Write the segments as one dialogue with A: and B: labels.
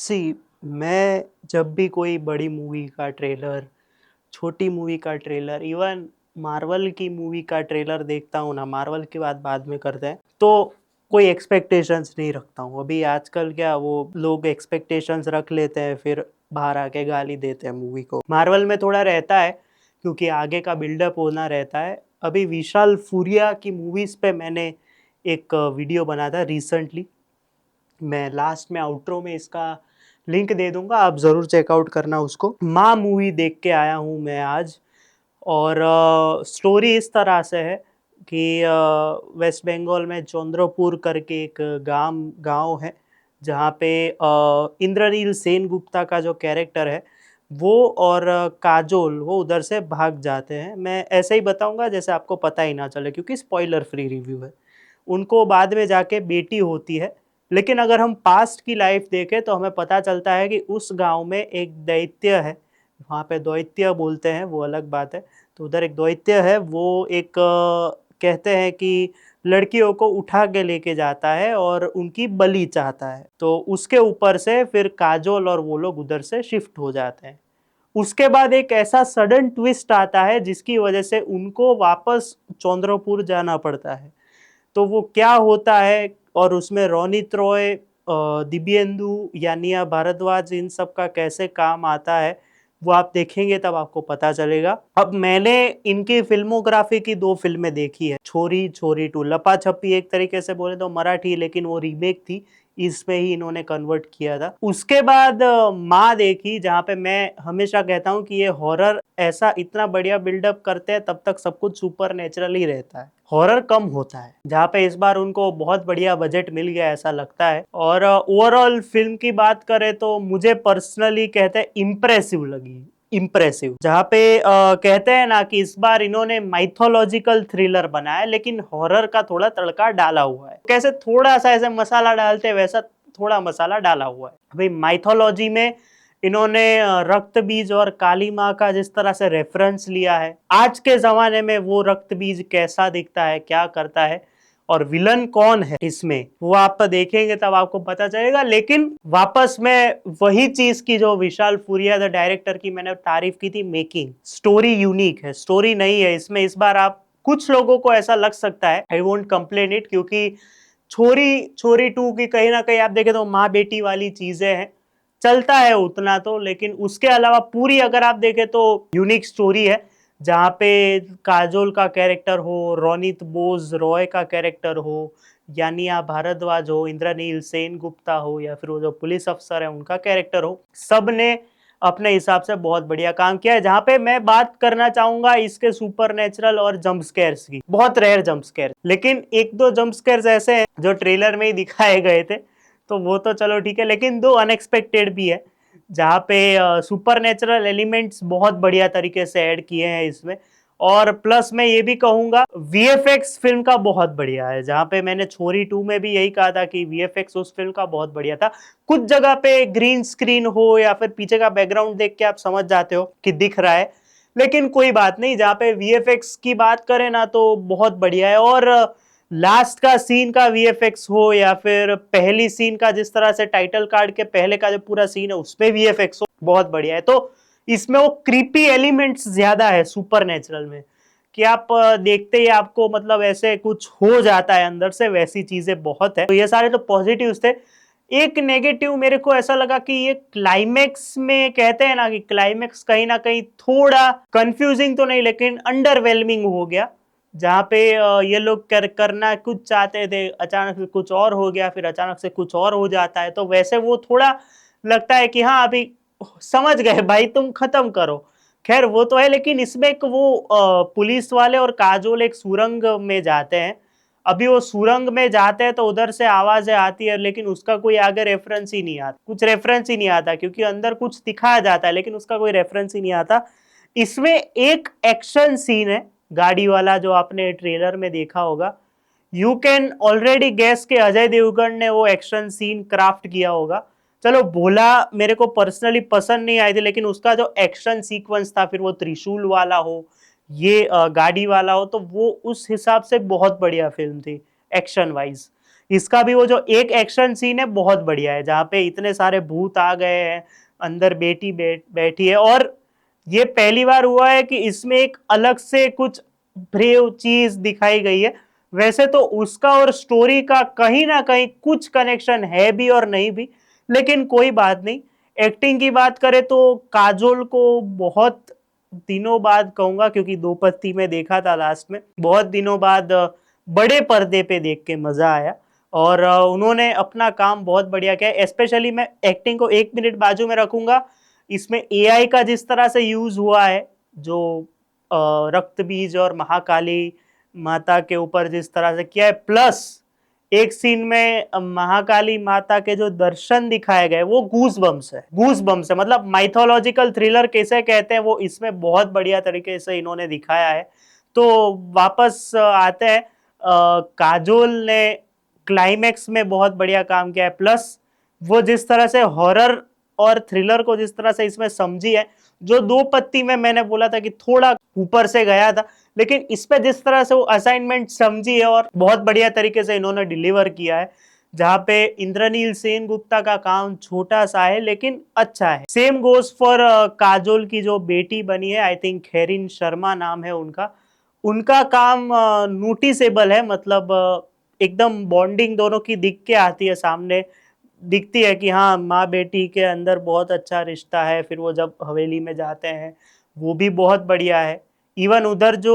A: सी मैं जब भी कोई बड़ी मूवी का ट्रेलर, छोटी मूवी का ट्रेलर, इवन मार्वल की मूवी का ट्रेलर देखता हूँ ना, मार्वल की बात बाद में करते हैं, तो कोई एक्सपेक्टेशंस नहीं रखता हूँ। अभी आजकल क्या वो लोग एक्सपेक्टेशंस रख लेते हैं, फिर बाहर आके गाली देते हैं मूवी को। मार्वल में थोड़ा रहता है क्योंकि आगे का बिल्डअप होना रहता है। अभी विशाल फूरिया की मूवीज़ पे मैंने एक वीडियो बना था रिसेंटली। मैं लास्ट में आउट्रो में इसका लिंक दे दूंगा, आप ज़रूर चेकआउट करना उसको। माँ मूवी देख के आया हूँ मैं आज। और स्टोरी इस तरह से है कि वेस्ट बंगाल में चंद्रपुर करके एक गांव है, जहाँ पे इंद्रनील सेनगुप्ता का जो कैरेक्टर है वो और काजोल वो उधर से भाग जाते हैं। मैं ऐसे ही बताऊंगा जैसे आपको पता ही ना चले, क्योंकि स्पॉइलर फ्री रिव्यू है। उनको बाद में जाके बेटी होती है, लेकिन अगर हम पास्ट की लाइफ देखें तो हमें पता चलता है कि उस गांव में एक दैत्य है। वहाँ पे दैत्य बोलते हैं, वो अलग बात है। तो उधर एक दैत्य है, वो एक कहते हैं कि लड़कियों को उठा के लेके जाता है और उनकी बलि चाहता है। तो उसके ऊपर से फिर काजोल और वो लोग उधर से शिफ्ट हो जाते हैं। उसके बाद एक ऐसा सडन ट्विस्ट आता है जिसकी वजह से उनको वापस चंद्रपुर जाना पड़ता है। तो वो क्या होता है और उसमें रोनित रॉय, दिव्येंदु, यानिया भारद्वाज, इन सब का कैसे काम आता है वो आप देखेंगे तब आपको पता चलेगा। अब मैंने इनकी फिल्मोग्राफी की 2 फिल्में देखी है, छोरी छोरी टू। लपा छपी एक तरीके से बोले तो मराठी, लेकिन वो रीमेक थी, इसमें ही इन्होंने कन्वर्ट किया था। उसके बाद माँ देखी, जहाँ पे मैं हमेशा कहता हूँ कि ये हॉरर ऐसा इतना बढ़िया बिल्डअप करते हैं, तब तक सब कुछ सुपर नेचुरल ही रहता है, हॉरर कम होता है। जहाँ पे इस बार उनको बहुत बढ़िया बजट मिल गया ऐसा लगता है। और ओवरऑल फिल्म की बात करें तो मुझे पर्सनली कहते हैं इम्प्रेसिव लगी। इम्प्रेसिव, जहाँ पे कहते हैं ना कि इस बार इन्होंने माइथोलॉजिकल थ्रिलर बनाया लेकिन हॉरर का थोड़ा तड़का डाला हुआ है। कैसे थोड़ा सा ऐसे मसाला डालते वैसा थोड़ा मसाला डाला हुआ है। भाई माइथोलॉजी में इन्होंने रक्त बीज और काली माँ का जिस तरह से रेफरेंस लिया है, आज के जमाने में वो रक्त बीज कैसा दिखता है, क्या करता है और विलन कौन है इसमें, वो आप देखेंगे तब आपको पता चलेगा। लेकिन वापस में वही चीज की जो विशाल फूरिया द डायरेक्टर की मैंने तारीफ की थी, मेकिंग स्टोरी यूनिक है, स्टोरी नहीं है इसमें इस बार। आप कुछ लोगों को ऐसा लग सकता है, आई वोंट कंप्लेन इट, क्योंकि छोरी छोरी टू की कहीं ना कहीं आप देखें तो माँ बेटी वाली चीजें हैं, चलता है उतना तो। लेकिन उसके अलावा पूरी अगर आप देखें तो यूनिक स्टोरी है, जहाँ पे काजोल का कैरेक्टर हो, रोनित बोस रॉय का कैरेक्टर हो, यानिया भारद्वाज हो, इंद्रनील सेन गुप्ता हो, या फिर वो जो पुलिस अफसर है उनका कैरेक्टर हो, सब ने अपने हिसाब से बहुत बढ़िया काम किया है। जहाँ पे मैं बात करना चाहूंगा इसके सुपरनेचुरल और जंप स्केयर्स की, बहुत रेयर जंप स्केयर, लेकिन एक दो जंप स्केयर्स ऐसे हैं जो ट्रेलर में ही दिखाए गए थे, तो वो तो चलो ठीक है। लेकिन 2 अनएक्सपेक्टेड भी है, जहाँ पे सुपर नेचुरल एलिमेंट्स बहुत बढ़िया तरीके से ऐड किए हैं इसमें। और प्लस मैं ये भी कहूंगा वीएफएक्स फिल्म का बहुत बढ़िया है, जहाँ पे मैंने छोरी 2 में भी यही कहा था कि वीएफएक्स उस फिल्म का बहुत बढ़िया था। कुछ जगह पे ग्रीन स्क्रीन हो या फिर पीछे का बैकग्राउंड देख के आप समझ जाते हो कि दिख रहा है, लेकिन कोई बात नहीं। जहाँ पे वीएफएक्स की बात करें ना तो बहुत बढ़िया है। और लास्ट का सीन का वीएफएक्स हो या फिर पहली सीन का, जिस तरह से टाइटल कार्ड के पहले का जो पूरा सीन है उसमें वीएफएक्स हो, बहुत बढ़िया है। तो इसमें वो क्रीपी एलिमेंट्स ज्यादा है सुपर नेचुरल में, कि आप देखते ही आपको मतलब ऐसे कुछ हो जाता है अंदर से, वैसी चीजें बहुत है। तो ये सारे तो पॉजिटिव्स थे। एक नेगेटिव मेरे को ऐसा लगा कि ये क्लाइमेक्स में, कहते हैं ना कि क्लाइमेक्स कहीं ना कहीं थोड़ा कंफ्यूजिंग तो नहीं लेकिन अंडरवेलमिंग हो गया। जहाँ पे ये लोग करना कुछ चाहते थे, अचानक से कुछ और हो गया, फिर अचानक से कुछ और हो जाता है, तो वैसे वो थोड़ा लगता है कि हाँ अभी समझ गए भाई, तुम खत्म करो। खैर वो तो है, लेकिन इसमें एक वो पुलिस वाले और काजोल एक सुरंग में जाते हैं। अभी वो सुरंग में जाते हैं तो उधर से आवाजें आती है, लेकिन उसका कोई आगे रेफरेंस ही नहीं आता, कुछ रेफरेंस ही नहीं आता, क्योंकि अंदर कुछ दिखाया जाता है लेकिन उसका कोई रेफरेंस ही नहीं आता। इसमें एक एक्शन सीन है गाड़ी वाला, जो आपने ट्रेलर में देखा होगा। यू कैन ऑलरेडी गेस के अजय देवगन ने वो एक्शन सीन क्राफ्ट किया होगा। चलो भोला मेरे को पर्सनली पसंद नहीं आई थी, लेकिन उसका जो एक्शन सीक्वेंस था, फिर वो त्रिशूल वाला हो, ये गाड़ी वाला हो, तो वो उस हिसाब से बहुत बढ़िया फिल्म थी एक्शन वाइज। इसका भी वो जो एक एक्शन सीन है बहुत बढ़िया है, जहाँ पे इतने सारे भूत आ गए हैं, अंदर बेटी बैठी है, और ये पहली बार हुआ है कि इसमें एक अलग से कुछ ब्रेव चीज दिखाई गई है। वैसे तो उसका और स्टोरी का कहीं ना कहीं कुछ कनेक्शन है भी और नहीं भी, लेकिन कोई बात नहीं। एक्टिंग की बात करें तो काजोल को बहुत दिनों बाद कहूंगा, क्योंकि दो पत्ती में देखा था लास्ट में, बहुत दिनों बाद बड़े पर्दे पे देख के मजा आया, और उन्होंने अपना काम बहुत बढ़िया किया। स्पेशली मैं एक्टिंग को एक मिनट बाजू में रखूंगा, इसमें एआई का जिस तरह से यूज हुआ है, जो रक्त बीज और महाकाली माता के ऊपर जिस तरह से किया है, प्लस एक सीन में महाकाली माता के जो दर्शन दिखाए गए वो गूस बम्स है, गूस बम्स है, मतलब माइथोलॉजिकल थ्रिलर कैसे कहते हैं वो इसमें बहुत बढ़िया तरीके से इन्होंने दिखाया है। तो वापस आते हैं, काजोल ने क्लाइमेक्स में बहुत बढ़िया काम किया है, प्लस वो जिस तरह से हॉरर और थ्रिलर को जिस तरह से इसमें समझी है, जो दो पत्ती में मैंने बोला था कि थोड़ा ऊपर से गया था, लेकिन इस पे जिस तरह से वो असाइनमेंट समझी है और बहुत बढ़िया तरीके से इन्होंने डिलीवर किया है, जहां पे इंद्रनील सेन गुप्ता का काम छोटा सा है लेकिन अच्छा है। सेम गोज फॉर काजोल की जो बेटी बनी है, आई थिंक खेरिन शर्मा नाम है उनका, उनका काम नोटिसेबल है, मतलब एकदम बॉन्डिंग दोनों की दिख के आती है सामने, दिखती है कि हाँ माँ बेटी के अंदर बहुत अच्छा रिश्ता है। फिर वो जब हवेली में जाते हैं वो भी बहुत बढ़िया है। इवन उधर जो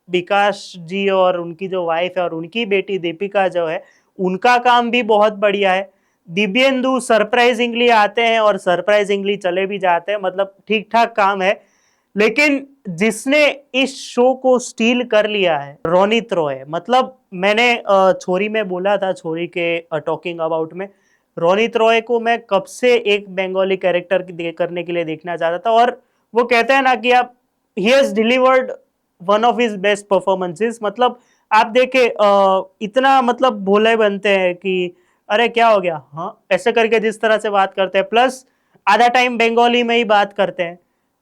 A: विकास जी और उनकी जो वाइफ है और उनकी बेटी दीपिका जो है, उनका काम भी बहुत बढ़िया है। दिव्येंदु सरप्राइजिंगली आते हैं और सरप्राइजिंगली चले भी जाते हैं, मतलब ठीक ठाक काम है। लेकिन जिसने इस शो को स्टील कर लिया है रोनित रॉय, मतलब मैंने छोरी में बोला था, छोरी के टॉकिंग अबाउट में, रोनित रॉय को मैं कब से एक बंगाली कैरेक्टर करने के लिए देखना चाहता था, और वो कहते हैं ना कि आप he has delivered one of his best performances. मतलब आप देखे इतना मतलब भोले बनते हैं कि अरे क्या हो गया, हाँ ऐसे करके जिस तरह से बात करते हैं, प्लस आधा टाइम बंगाली में ही बात करते हैं,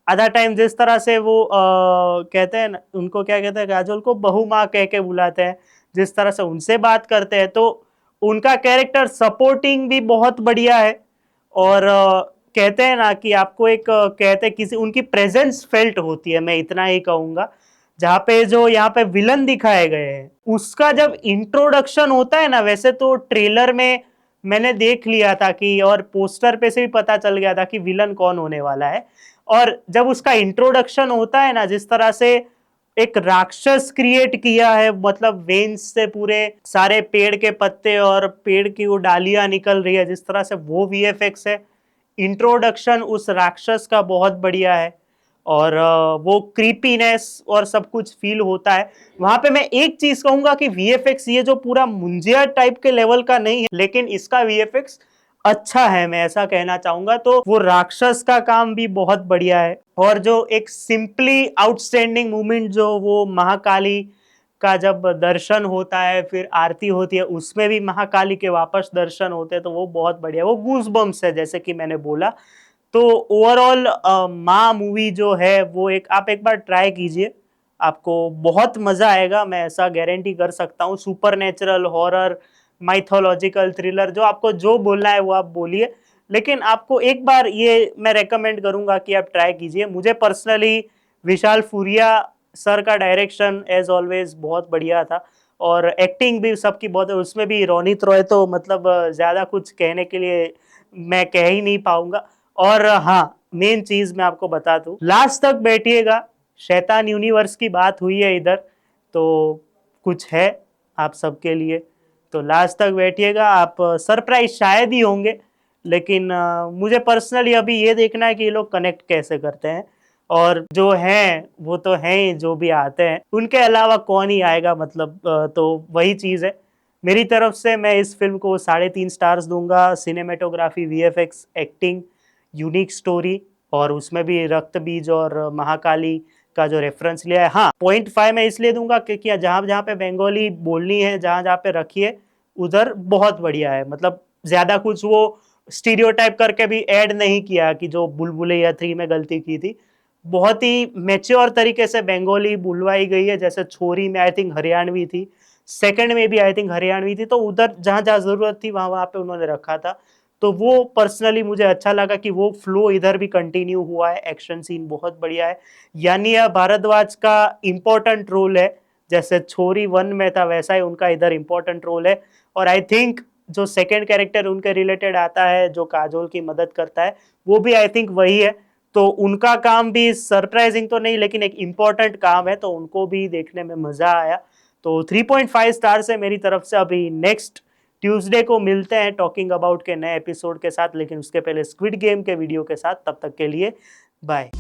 A: आधा टाइम जिस तरह से वो कहते हैं ना, उनको क्या कहते हैं, काजोल को बहू माँ कह के बुलाते हैं, जिस तरह से उनसे बात करते हैं, तो उनका कैरेक्टर सपोर्टिंग भी बहुत बढ़िया है। और कहते हैं ना कि आपको एक कहते हैं किसी उनकी प्रेजेंस फेल्ट होती है, मैं इतना ही कहूंगा। जहाँ पे जो यहाँ पे विलन दिखाए गए हैं उसका जब इंट्रोडक्शन होता है ना, वैसे तो ट्रेलर में मैंने देख लिया था कि, और पोस्टर पे से भी पता चल गया था कि विलन कौन होने वाला है, और जब उसका इंट्रोडक्शन होता है ना, जिस तरह से एक राक्षस क्रिएट किया है, मतलब वेन्स से पूरे सारे पेड़ के पत्ते और पेड़ की वो डालियां निकल रही है, जिस तरह से वो वीएफएक्स है, इंट्रोडक्शन उस राक्षस का बहुत बढ़िया है, और वो क्रीपीनेस और सब कुछ फील होता है वहां पे। मैं एक चीज कहूंगा कि वीएफएक्स ये जो पूरा मुंजिया टाइप के लेवल का नहीं है, लेकिन इसका वीएफएक्स अच्छा है, मैं ऐसा कहना चाहूंगा। तो वो राक्षस का काम भी बहुत बढ़िया है, और जो एक सिंपली आउटस्टैंडिंग मूवमेंट जो वो महाकाली का जब दर्शन होता है, फिर आरती होती है, उसमें भी महाकाली के वापस दर्शन होते हैं, तो वो बहुत बढ़िया, वो गूज बम्स है जैसे कि मैंने बोला। तो ओवरऑल माँ मूवी जो है वो एक आप एक बार ट्राई कीजिए, आपको बहुत मजा आएगा, मैं ऐसा गारंटी कर सकता हूँ। Super natural, horror, mythological, thriller, जो आपको जो बोलना है वो आप बोलिए, लेकिन आपको एक बार ये मैं रेकमेंड करूंगा कि आप ट्राई कीजिए। मुझे पर्सनली विशाल फूरिया सर का डायरेक्शन एज ऑलवेज बहुत बढ़िया था, और एक्टिंग भी सबकी बहुत है, उसमें भी रोनित रॉय तो मतलब ज्यादा कुछ कहने के लिए मैं कह ही नहीं पाऊंगा। और हाँ, मेन चीज मैं आपको बता दूं, लास्ट तक बैठिएगा, शैतान यूनिवर्स की बात हुई है इधर, तो कुछ है आप सबके लिए, तो लास्ट तक बैठिएगा, आप सरप्राइज शायद ही होंगे। लेकिन मुझे पर्सनली अभी ये देखना है कि ये लोग कनेक्ट कैसे करते हैं, और जो हैं वो तो हैं ही, जो भी आते हैं उनके अलावा कौन ही आएगा, मतलब तो वही चीज़ है। मेरी तरफ से मैं इस फिल्म को 3.5 स्टार्स दूंगा। Cinematography, VFX, acting, unique story, और उसमें भी रक्त बीज और महाकाली का जो रेफरेंस लिया है, हाँ 0.5 मैं इसलिए दूंगा क्योंकि जहाँ जहाँ पे बंगाली बोलनी है, जहाँ जहाँ पे रखिए उधर बहुत बढ़िया है, मतलब ज्यादा कुछ वो स्टीरियोटाइप करके भी ऐड नहीं किया कि जो बुलबुलैया 3 में गलती की थी। बहुत ही मेच्योर तरीके से बंगाली बुलवाई गई है, जैसे छोरी में आई थिंक हरियाणवी थी, सेकंड में भी आई थिंक हरियाणवी थी, तो उधर जहाँ जहाँ जरूरत थी वहां वहां पे उन्होंने रखा था। तो वो पर्सनली मुझे अच्छा लगा कि वो फ्लो इधर भी कंटिन्यू हुआ है, एक्शन सीन बहुत बढ़िया है। यानिया भारद्वाज का इंपॉर्टेंट रोल है, जैसे छोरी 1 में था वैसा ही उनका इधर इंपॉर्टेंट रोल है। और आई थिंक जो सेकेंड कैरेक्टर उनके रिलेटेड आता है जो काजोल की मदद करता है, वो भी आई थिंक वही है। तो उनका काम भी सरप्राइजिंग तो नहीं लेकिन एक इंपॉर्टेंट काम है, तो उनको भी देखने में मजा आया। तो 3.5 स्टार से मेरी तरफ से। अभी नेक्स्ट ट्यूसडे को मिलते हैं टॉकिंग अबाउट के नए एपिसोड के साथ, लेकिन उसके पहले स्क्विड गेम के वीडियो के साथ। तब तक के लिए बाय।